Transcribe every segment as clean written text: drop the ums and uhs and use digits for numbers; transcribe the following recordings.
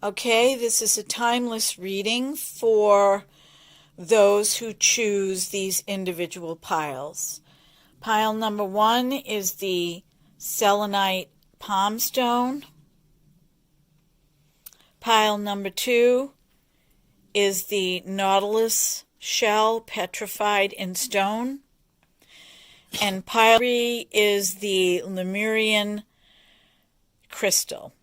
Okay, this is a timeless reading for those who choose these individual piles. Pile number 1 is the selenite palm stone. Pile number 2 is the nautilus shell petrified in stone. And pile 3 is the Lemurian crystal.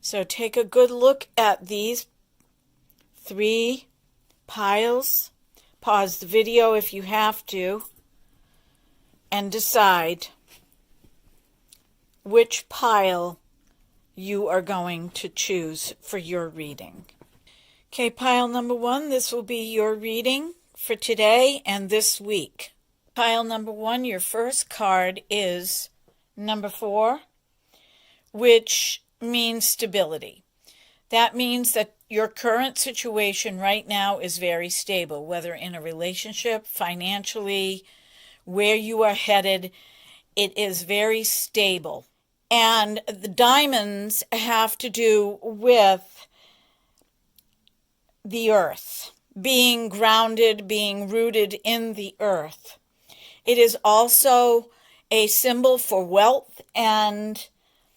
So take a good look at these 3 piles. Pause the video if you have to, and decide which pile you are going to choose for your reading. Okay, pile number 1, this will be your reading for today and this week. Pile number 1, your first card is number 4, which means stability. That means that your current situation right now is very stable, whether in a relationship, financially, where you are headed, it is very stable. And the diamonds have to do with the earth, being grounded, being rooted in the earth. It is also a symbol for wealth, and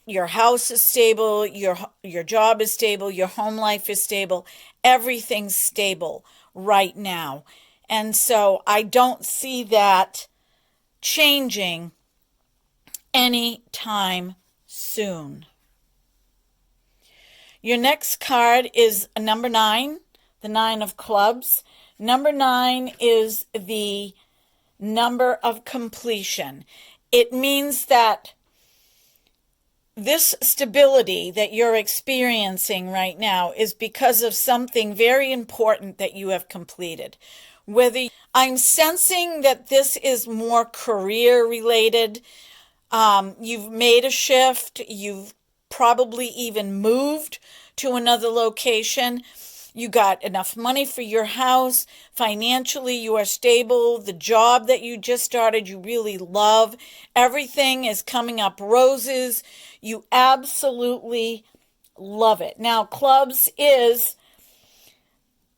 your house is stable, your job is stable, your home life is stable, everything's stable right now. And so I don't see that changing anytime soon. Your next card is number 9, the 9 of clubs. Number 9 is the number of completion. It means that this stability that you're experiencing right now is because of something very important that you have completed. I'm sensing that this is more career related. You've made a shift. You've probably even moved to another location. You got enough money for your house. Financially, you are stable. The job that you just started, you really love. Everything is coming up roses. You absolutely love it. Now, clubs is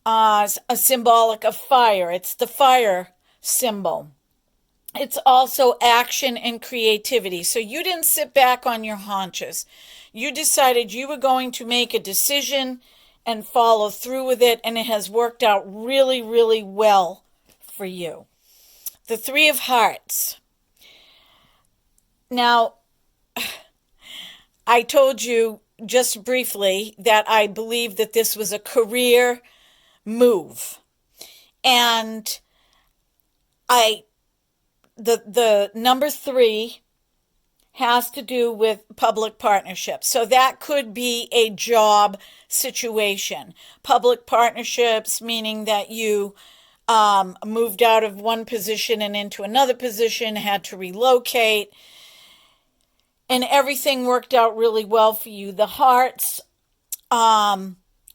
a symbolic of fire. It's the fire symbol. It's also action and creativity. So you didn't sit back on your haunches. You decided you were going to make a decision and follow through with it, and it has worked out really, really well for you. The 3 of Hearts. Now, I told you just briefly that I believe that this was a career move. And the number 3 has to do with public partnerships. So that could be a job situation. Public partnerships, meaning that you moved out of one position and into another position, had to relocate, and everything worked out really well for you. The hearts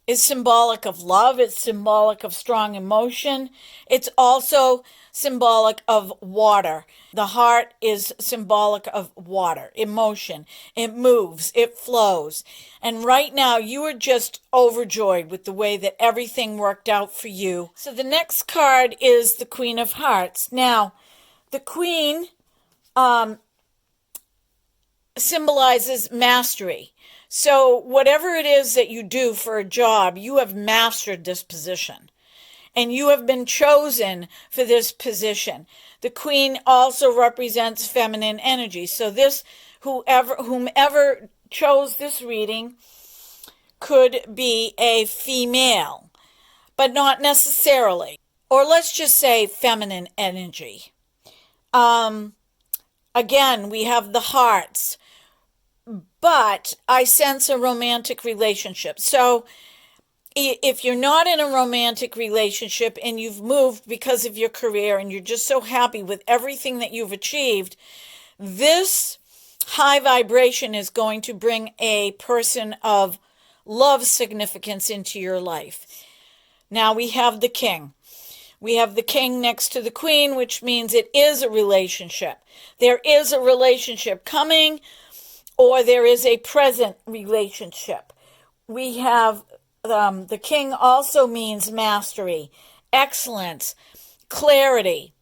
is symbolic of love. It's symbolic of strong emotion. It's also symbolic of water. The heart is symbolic of water, emotion. It moves, it flows. And right now you are just overjoyed with the way that everything worked out for you. So the next card is the Queen of Hearts. Now, the Queen symbolizes mastery. So whatever it is that you do for a job, you have mastered this position. And you have been chosen for this position. The Queen also represents feminine energy. So whomever chose this reading could be a female, but not necessarily. Or let's just say feminine energy. Again, we have the hearts, but I sense a romantic relationship. So if you're not in a romantic relationship and you've moved because of your career and you're just so happy with everything that you've achieved, this high vibration is going to bring a person of love significance into your life. Now we have the King. We have the King next to the Queen, which means it is a relationship. There is a relationship coming, or there is a present relationship. we have the king also means mastery, excellence, clarity.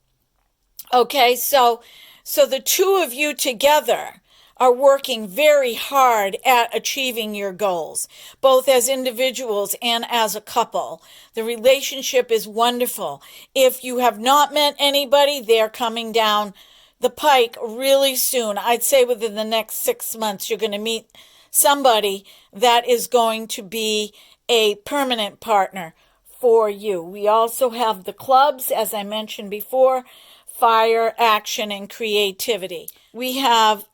Okay, so the two of you together are working very hard at achieving your goals, both as individuals and as a couple. The relationship is wonderful. If you have not met anybody, they're coming down the pike really soon. I'd say within the next 6 months, you're going to meet somebody that is going to be a permanent partner for you. We also have the clubs, as I mentioned before, fire, action, and creativity. We have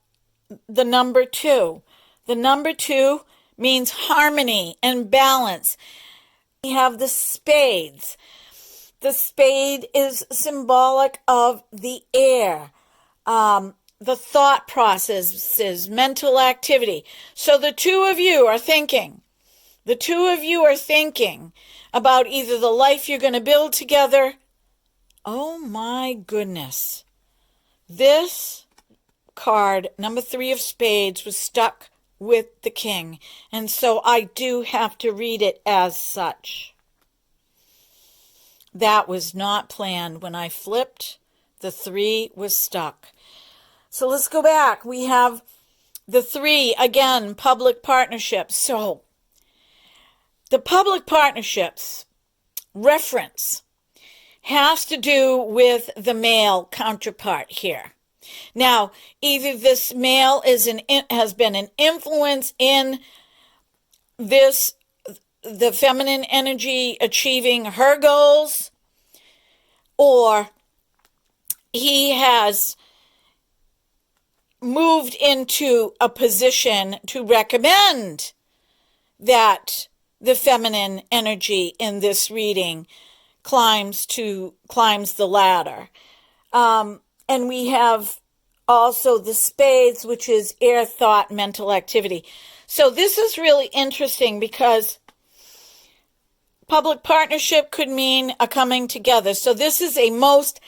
the number 2. The number 2 means harmony and balance. We have the spades. The spade is symbolic of the air, the thought processes, mental activity. So the two of you are thinking about either the life you're going to build together. Oh my goodness. This card, number 3 of spades, was stuck with the king. And so I do have to read it as such. That was not planned. When I flipped, the 3 was stuck. So let's go back. We have the 3, again, public partnerships. So the public partnerships reference has to do with the male counterpart here. Now, either this male has been an influence in the feminine energy achieving her goals, or he has moved into a position to recommend that the feminine energy in this reading climbs the ladder. And we have also the spades, which is air, thought, mental activity. So this is really interesting because public partnership could mean a coming together. So this is a most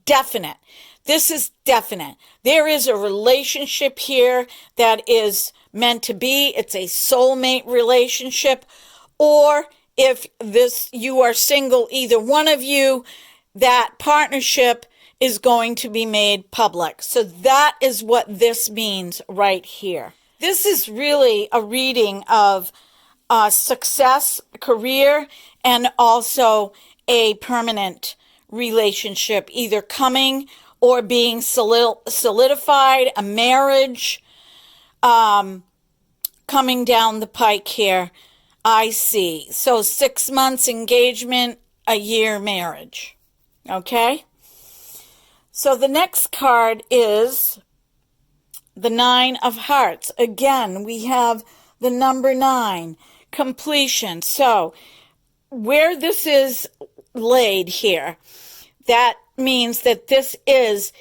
definite. This is definite. There is a relationship here that is meant to be. It's a soulmate relationship. Or if you are single, either one of you, that partnership is going to be made public. So that is what this means right here. This is really a reading of success, career, and also a permanent relationship, either coming or being solidified, a marriage coming down the pike here. I see. So 6 months engagement, a year marriage. Okay? So the next card is the 9 of Hearts. Again, we have the number 9, completion. So where this is laid here, that means that this is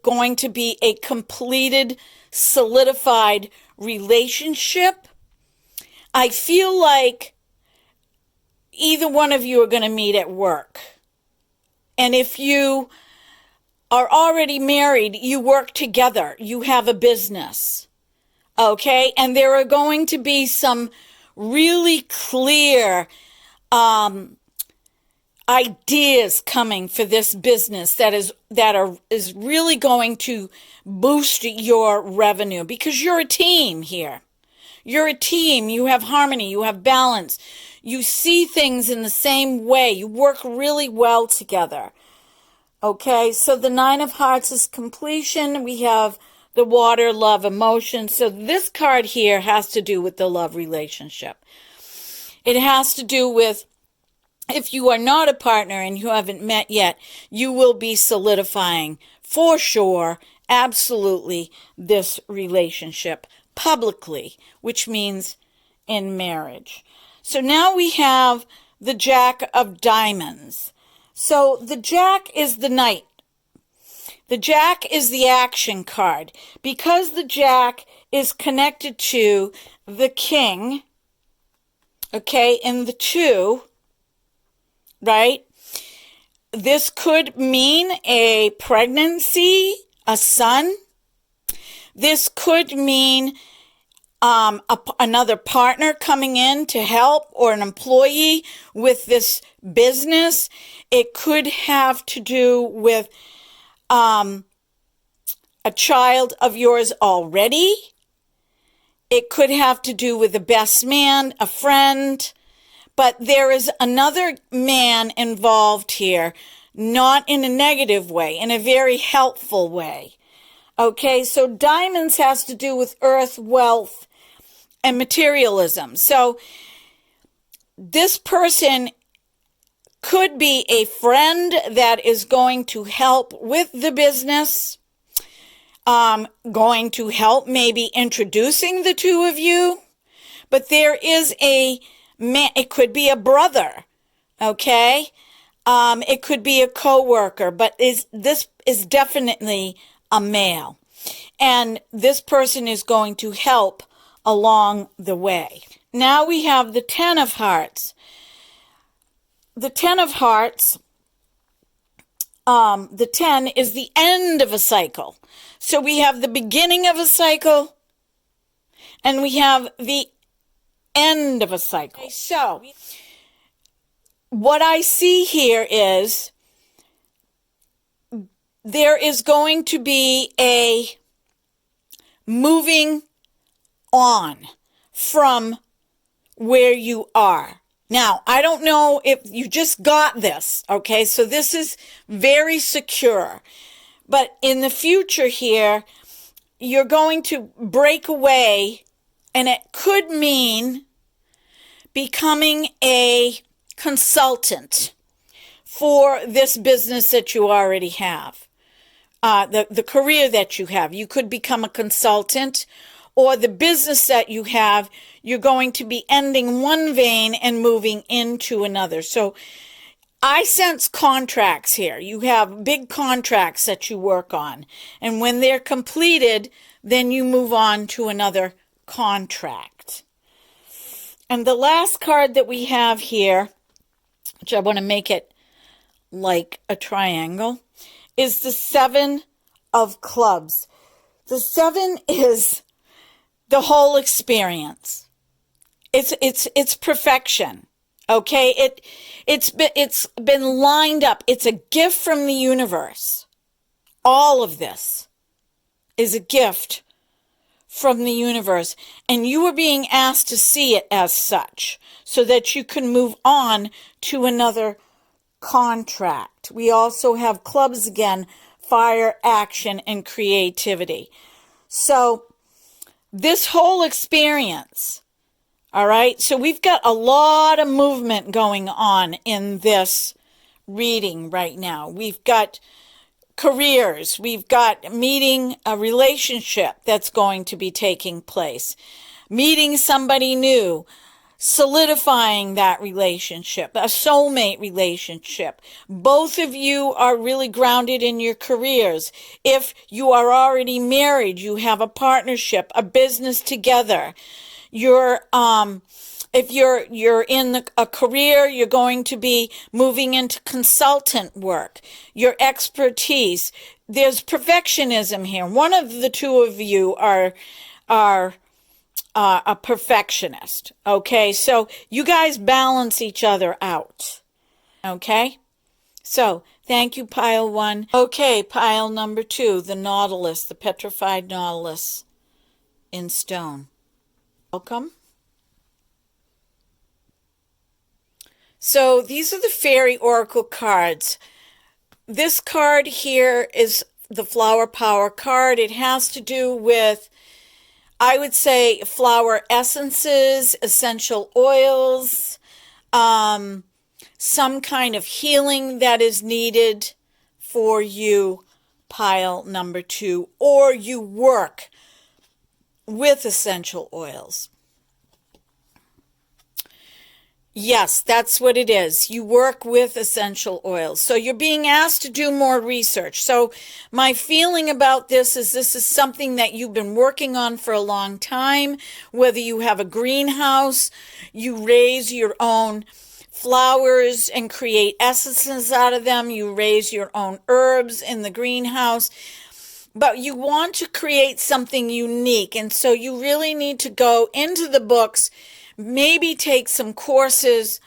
going to be a completed, solidified relationship. I feel like either one of you are going to meet at work. And if you are already married, you work together, you have a business, okay? And there are going to be some really clear ideas coming for this business that is really going to boost your revenue, because you're a team here. You're a team. You have harmony. You have balance. You see things in the same way. You work really well together. Okay, so the 9 of Hearts is completion. We have the water, love, emotion. So this card here has to do with the love relationship. It has to do with, if you are not a partner and you haven't met yet, you will be solidifying for sure, absolutely, this relationship publicly, which means in marriage. So now we have the Jack of Diamonds. So the Jack is the knight. The Jack is the action card. Because the Jack is connected to the King, okay, and the 2, right? This could mean a pregnancy, a son. This could mean another partner coming in to help, or an employee with this business. It could have to do with a child of yours already. It could have to do with a best man, a friend, but there is another man involved here, not in a negative way, in a very helpful way. Okay, so diamonds has to do with earth, wealth, and materialism. So this person could be a friend that is going to help with the business, going to help maybe introducing the two of you. But there is a man, it could be a brother, okay? It could be a coworker, but this is definitely a male. And this person is going to help along the way. Now we have the Ten of Hearts. The Ten of Hearts, the 10 is the end of a cycle. So we have the beginning of a cycle and we have the end of a cycle. Okay, so what I see here is there is going to be a moving on from where you are. Now, I don't know if you just got this, okay? So this is very secure. But in the future here, you're going to break away, and it could mean becoming a consultant for this business that you already have. The career that you have. You could become a consultant, or the business that you have, you're going to be ending one vein and moving into another. So I sense contracts here. You have big contracts that you work on. And when they're completed, then you move on to another contract. And the last card that we have here, which I want to make it like a triangle, is the Seven of Clubs. The 7 is the whole experience. It's perfection. Okay? It's been lined up. It's a gift from the universe. All of this is a gift from the universe, and you are being asked to see it as such so that you can move on to another contract. We also have clubs again, fire, action, and creativity. So this whole experience, all right, so we've got a lot of movement going on in this reading right now. We've got careers, we've got meeting a relationship that's going to be taking place, meeting somebody new, solidifying that relationship, a soulmate relationship. Both of you are really grounded in your careers. If you are already married, you have a partnership, a business together. If you're in a career, you're going to be moving into consultant work, your expertise. There's perfectionism here. One of the two of you are a perfectionist. Okay, so you guys balance each other out. Okay, so thank you, pile 1. Okay, pile number 2, the nautilus, the petrified nautilus in stone. Welcome. So these are the fairy oracle cards. This card here is the flower power card. It has to do with, I would say, flower essences, essential oils, some kind of healing that is needed for you, pile number 2, or you work with essential oils. Yes, that's what it is. You work with essential oils. So you're being asked to do more research. So my feeling about this is something that you've been working on for a long time. Whether you have a greenhouse, you raise your own flowers and create essences out of them, you raise your own herbs in the greenhouse. but you want to create something unique. And so you really need to go into the books, maybe take some courses,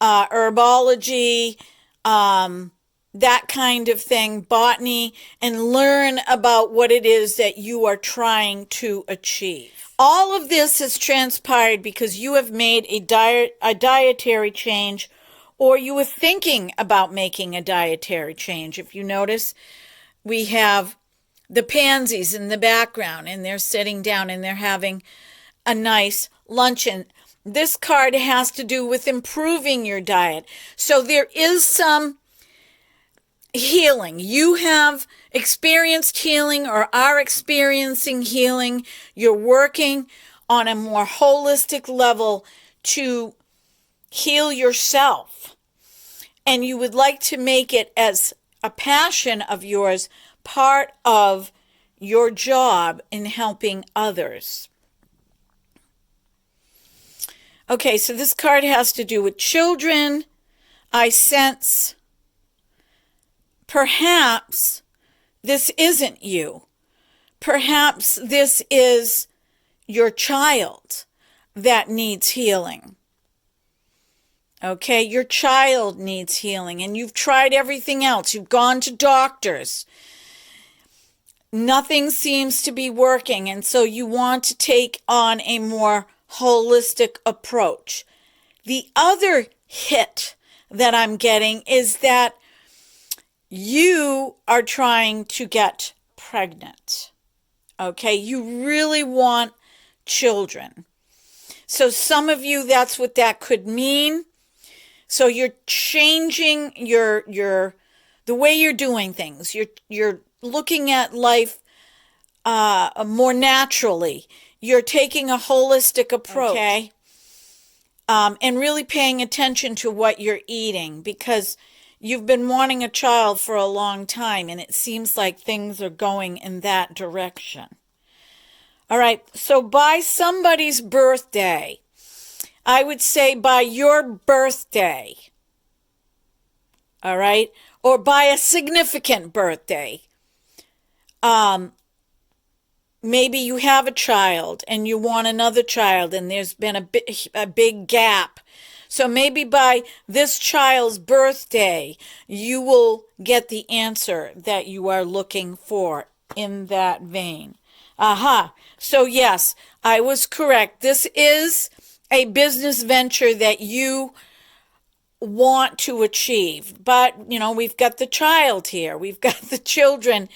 herbology, that kind of thing, botany, and learn about what it is that you are trying to achieve. All of this has transpired because you have made a dietary change, or you were thinking about making a dietary change. If you notice, we have the pansies in the background, and they're sitting down and they're having a nice luncheon. This card has to do with improving your diet. So there is some healing. You have experienced healing or are experiencing healing. You're working on a more holistic level to heal yourself. And you would like to make it as a passion of yours, part of your job in helping others. Okay, so this card has to do with children. I sense perhaps this isn't you. Perhaps this is your child that needs healing. Okay, your child needs healing, and you've tried everything else. You've gone to doctors. Nothing seems to be working, and so you want to take on a more holistic approach. The other hit that I'm getting is that you are trying to get pregnant. Okay, you really want children. So some of you, that's what that could mean. So you're changing the way you're doing things. You're looking at life more naturally. You're taking a holistic approach, okay? And really paying attention to what you're eating, because you've been wanting a child for a long time, and it seems like things are going in that direction. All right, so by somebody's birthday, I would say by your birthday, all right, or by a significant birthday, maybe you have a child and you want another child, and there's been a big gap. So maybe by this child's birthday, you will get the answer that you are looking for in that vein. Aha. So yes, I was correct. This is a business venture that you want to achieve. But, we've got the child here. We've got the children.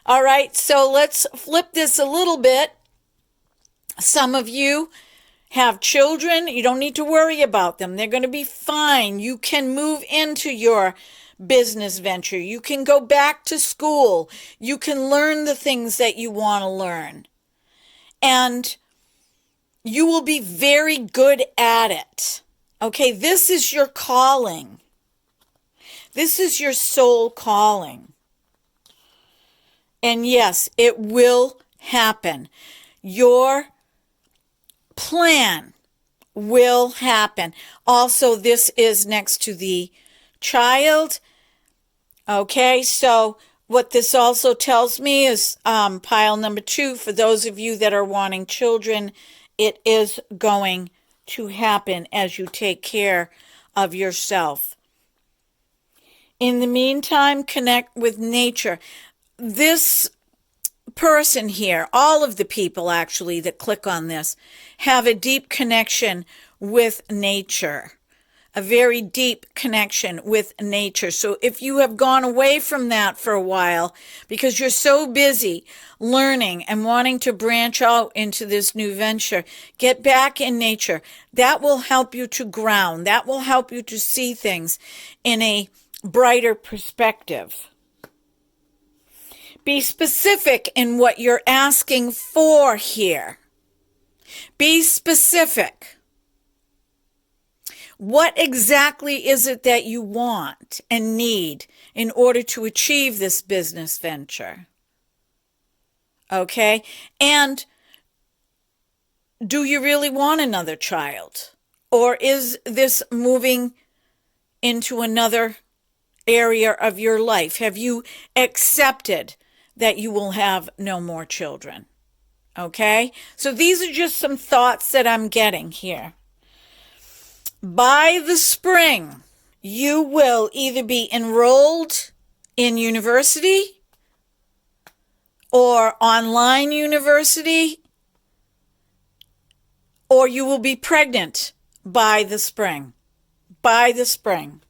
All right, so let's flip this a little bit. Some of you have children. You don't need to worry about them. They're going to be fine. You can move into your business venture. You can go back to school. You can learn the things that you want to learn. And you will be very good at it. Okay, this is your calling. This is your soul calling. And yes, it will happen. Your plan will happen. Also, this is next to the child. Okay, so what this also tells me is pile number 2, for those of you that are wanting children, it is going to happen as you take care of yourself. In the meantime, connect with nature. This person here, all of the people actually that click on this, have a deep connection with nature. A very deep connection with nature. So if you have gone away from that for a while because you're so busy learning and wanting to branch out into this new venture, get back in nature. That will help you to ground. That will help you to see things in a brighter perspective. Be specific in what you're asking for here. Be specific. What exactly is it that you want and need in order to achieve this business venture? Okay? And do you really want another child? Or is this moving into another area of your life? Have you accepted that you will have no more children. Okay? So these are just some thoughts that I'm getting here. By the spring, you will either be enrolled in university or online university, or you will be pregnant by the spring. By the spring.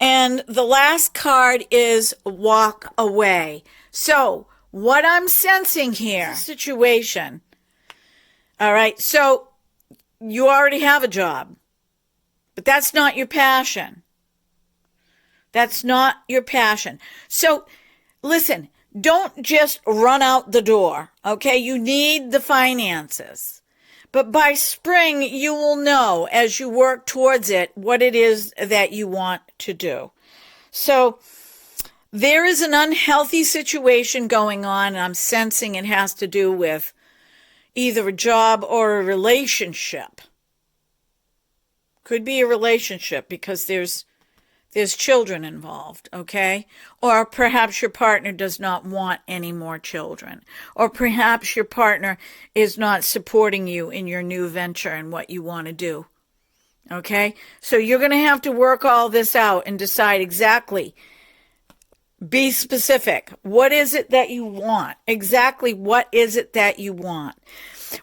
And the last card is walk away. So what I'm sensing here, situation. All right. So you already have a job, but that's not your passion. That's not your passion. So listen, don't just run out the door. Okay. You need the finances. But by spring, you will know as you work towards it what it is that you want to do. So there is an unhealthy situation going on, and I'm sensing it has to do with either a job or a relationship. Could be a relationship because there's children involved, okay? Or perhaps your partner does not want any more children. Or perhaps your partner is not supporting you in your new venture and what you want to do, okay? So you're going to have to work all this out and decide exactly. Be specific. What is it that you want? Exactly what is it that you want?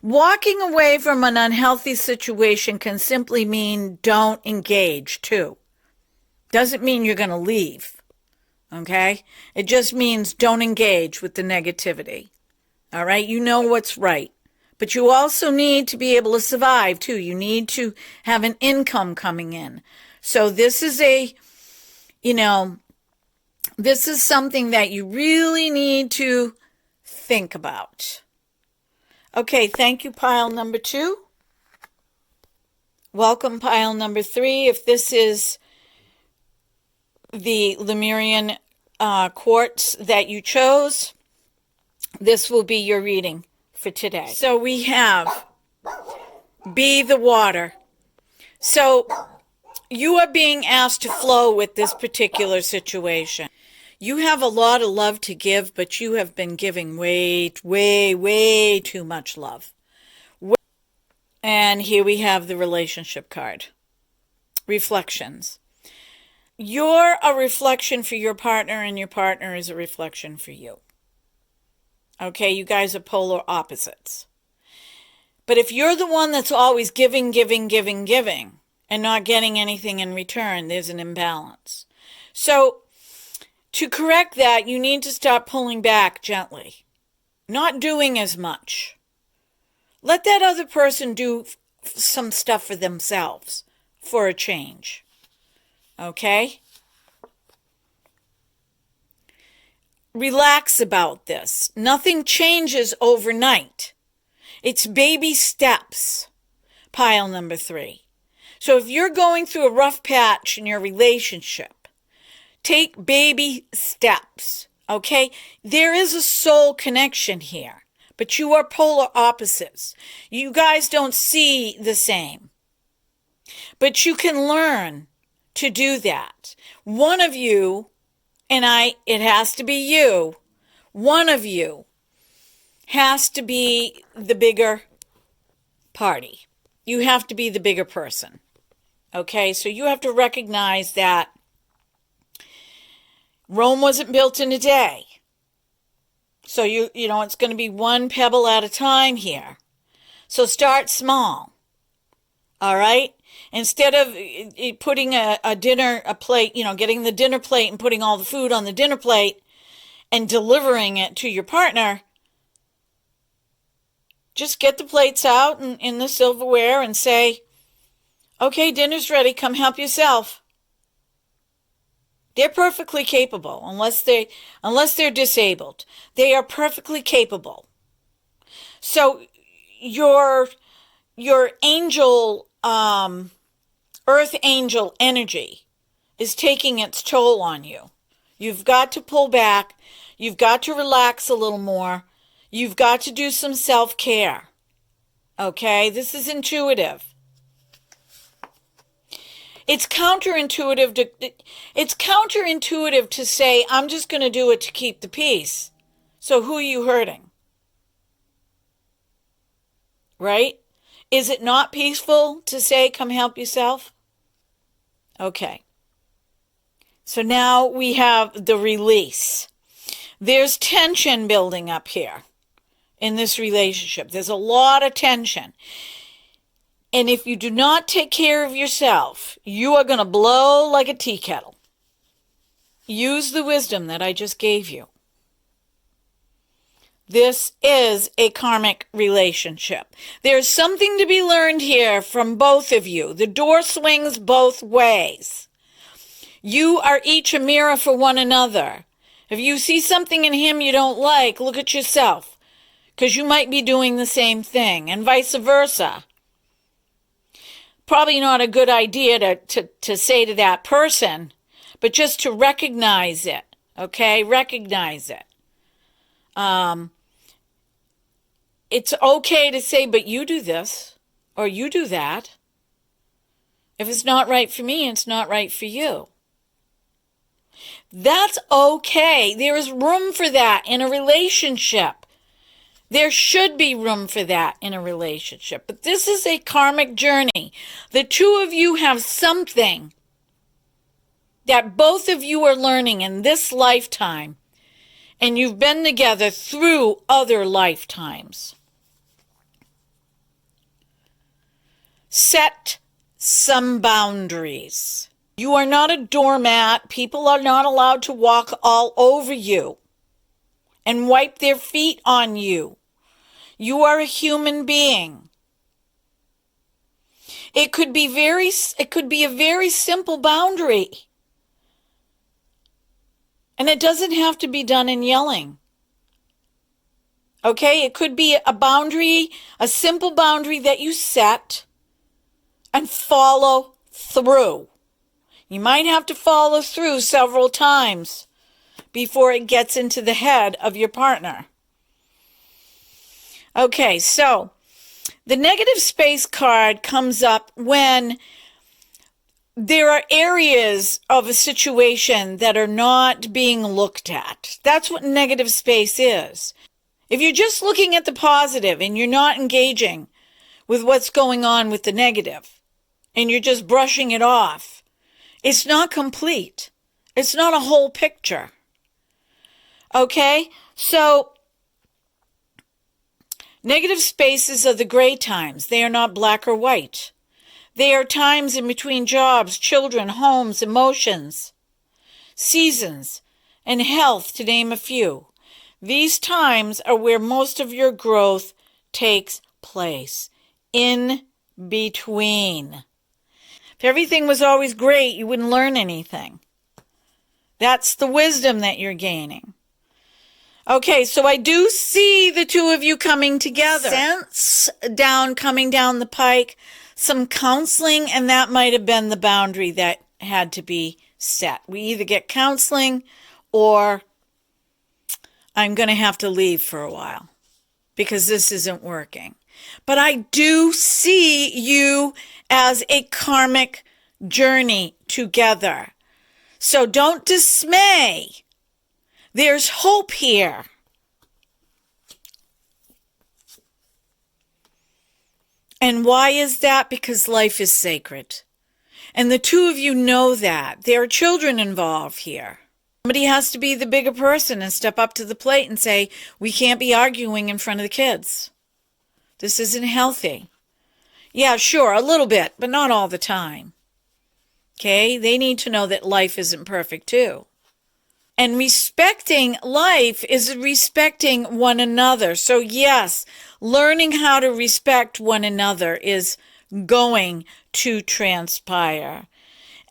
Walking away from an unhealthy situation can simply mean don't engage too. Doesn't mean you're going to leave, okay? It just means don't engage with the negativity, all right? You know what's right. But you also need to be able to survive, too. You need to have an income coming in. So this is this is something that you really need to think about. Okay, thank you, pile number 2. Welcome, pile number 3. If this is the Lemurian quartz that you chose, this will be your reading for today. So we have be the water. So you are being asked to flow with this particular situation. You have a lot of love to give, but you have been giving way too much love. And here we have the relationship card. Reflections. You're a reflection for your partner, and your partner is a reflection for you. Okay, you guys are polar opposites. But if you're the one that's always giving, and not getting anything in return, there's an imbalance. So, to correct that, you need to stop pulling back gently. Not doing as much. Let that other person do some stuff for themselves for a change. Okay? Relax about this. Nothing changes overnight. It's baby steps. Pile number 3. So if you're going through a rough patch in your relationship, take baby steps. Okay? There is a soul connection here, but you are polar opposites. You guys don't see the same. But you can learn to do that. One of you, it has to be you, one of you has to be the bigger party. You have to be the bigger person. Okay, so you have to recognize that Rome wasn't built in a day. So it's going to be one pebble at a time here. So start small. All right? Instead of putting a plate, getting the dinner plate and putting all the food on the dinner plate and delivering it to your partner, just get the plates out in the silverware and say, okay, dinner's ready, come help yourself. They're perfectly capable, unless they're disabled. They are perfectly capable. So your angel, earth angel energy is taking its toll on you. You've got to pull back. You've got to relax a little more. You've got to do some self-care. Okay? This is intuitive. It's counterintuitive to say, I'm just going to do it to keep the peace. So who are you hurting? Right? Is it not peaceful to say, come help yourself? Okay. So now we have the release. There's tension building up here in this relationship. There's a lot of tension. And if you do not take care of yourself, you are going to blow like a tea kettle. Use the wisdom that I just gave you. This is a karmic relationship. There's something to be learned here from both of you. The door swings both ways. You are each a mirror for one another. If you see something in him you don't like, look at yourself, because you might be doing the same thing, and vice versa. Probably not a good idea to say to that person, but just to recognize it, okay? Recognize it. It's okay to say, but you do this, or you do that. If it's not right for me, it's not right for you. That's okay. There is room for that in a relationship. There should be room for that in a relationship. But this is a karmic journey. The two of you have something that both of you are learning in this lifetime, and you've been together through other lifetimes. Set some boundaries. You are not a doormat. People are not allowed to walk all over you and wipe their feet on you. You are a human being. It could be a very simple boundary. And it doesn't have to be done in yelling. Okay? It could be a boundary, a simple boundary that you set and follow through. You might have to follow through several times before it gets into the head of your partner. Okay, so the negative space card comes up when there are areas of a situation that are not being looked at. That's what negative space is. If you're just looking at the positive and you're not engaging with what's going on with the negative, and you're just brushing it off, it's not complete. It's not a whole picture. Okay? So, negative spaces are the gray times. They are not black or white. They are times in between jobs, children, homes, emotions, seasons, and health, to name a few. These times are where most of your growth takes place. In between. If everything was always great, you wouldn't learn anything. That's the wisdom that you're gaining. Okay, so I do see the two of you coming together. Sense coming down the pike, some counseling, and that might have been the boundary that had to be set. We either get counseling or I'm going to have to leave for a while because this isn't working. But I do see you as a karmic journey together. So don't dismay. There's hope here. And why is that? Because life is sacred. And the two of you know that. There are children involved here. Somebody has to be the bigger person and step up to the plate and say, we can't be arguing in front of the kids. This isn't healthy. Yeah, sure, a little bit, but not all the time. Okay? They need to know that life isn't perfect too. And respecting life is respecting one another. So yes, learning how to respect one another is going to transpire.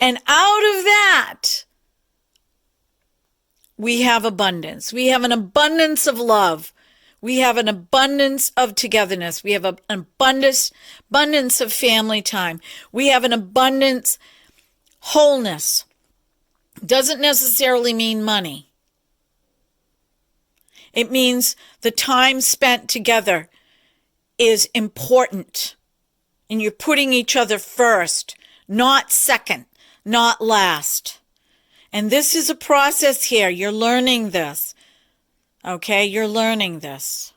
And out of that, we have abundance. We have an abundance of love. We have an abundance of togetherness. We have an abundance of family time. We have an abundance wholeness. Doesn't necessarily mean money. It means the time spent together is important. And you're putting each other first, not second, not last. And this is a process here. You're learning this. Okay, you're learning this.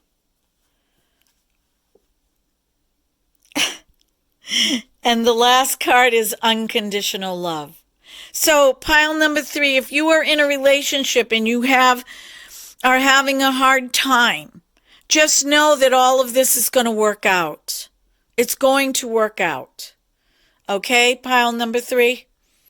And the last card is unconditional love. So pile number 3, if you are in a relationship and you are having a hard time, just know that all of this is going to work out. It's going to work out. Okay, pile number 3.